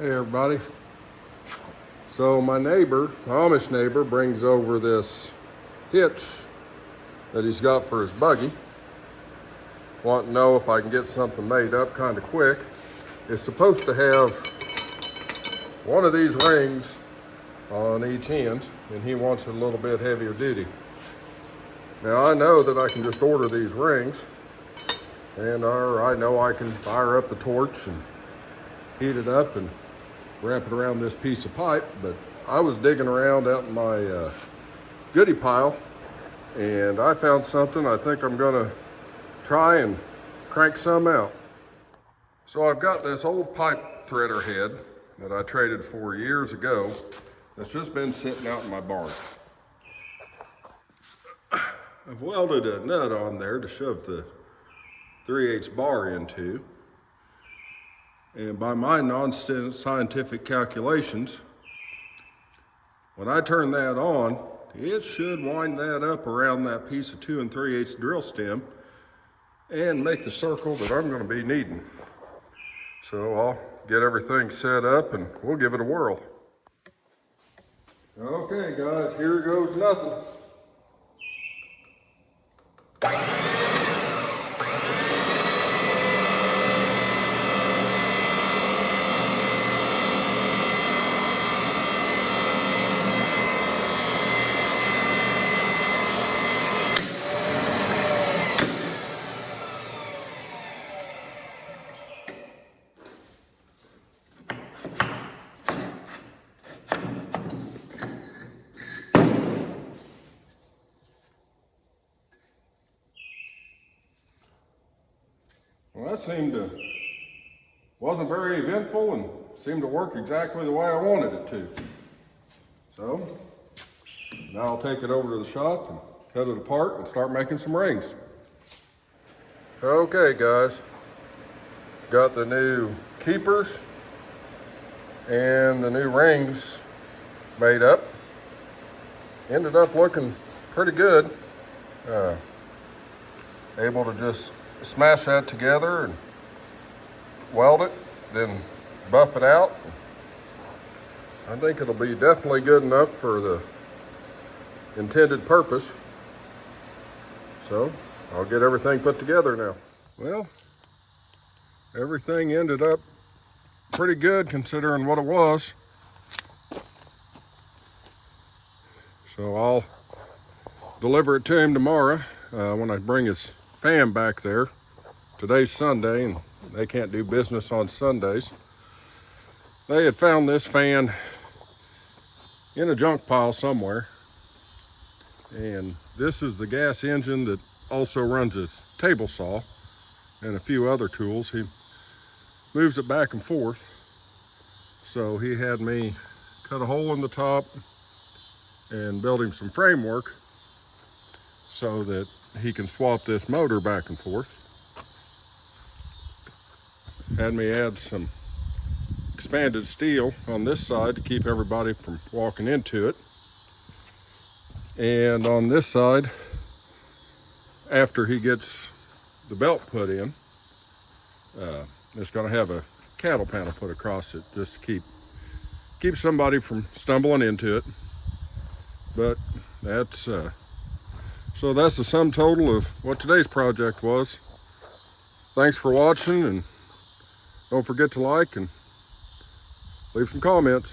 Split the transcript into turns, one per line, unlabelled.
Hey everybody. So my neighbor, the Amish neighbor, brings over this hitch that he's got for his buggy. Want to know if I can get something made up kind of quick. It's supposed to have one of these rings on each end, and he wants it a little bit heavier duty. Now I know that I can just order these rings, and I know I can fire up the torch and heat it up and wrap it around this piece of pipe. But I was digging around out in my goodie pile, and I found something I think I'm gonna try and crank some out. So I've got this old pipe threader head that I traded for years ago that's just been sitting out in my barn. I've welded a nut on there to shove the 3/8 bar into. And by my non-scientific calculations, when I turn that on, it should wind that up around that piece of 2 3/8 drill stem and make the circle that I'm going to be needing. So I'll get everything set up and we'll give it a whirl. Okay guys, here goes nothing. Well, that wasn't very eventful and seemed to work exactly the way I wanted it to. So now I'll take it over to the shop and cut it apart and start making some rings. Okay guys, got the new keepers and the new rings made up. Ended up looking pretty good. Able to just smash that together and weld it, then buff it out. I think it'll be definitely good enough for the intended purpose. So I'll get everything put together now. Well, everything ended up pretty good considering what it was. So I'll deliver it to him tomorrow when I bring his fan back there. Today's Sunday and they can't do business on Sundays. They had found this fan in a junk pile somewhere, and this is the gas engine that also runs his table saw and a few other tools. He moves it back and forth, so he had me cut a hole in the top and build him some framework so that he can swap this motor back and forth. Had me add some expanded steel on this side to keep everybody from walking into it. And on this side, after he gets the belt put in, it's going to have a cattle panel put across it just to keep somebody from stumbling into it. But that's so that's the sum total of what today's project was. Thanks for watching, and don't forget to like and leave some comments.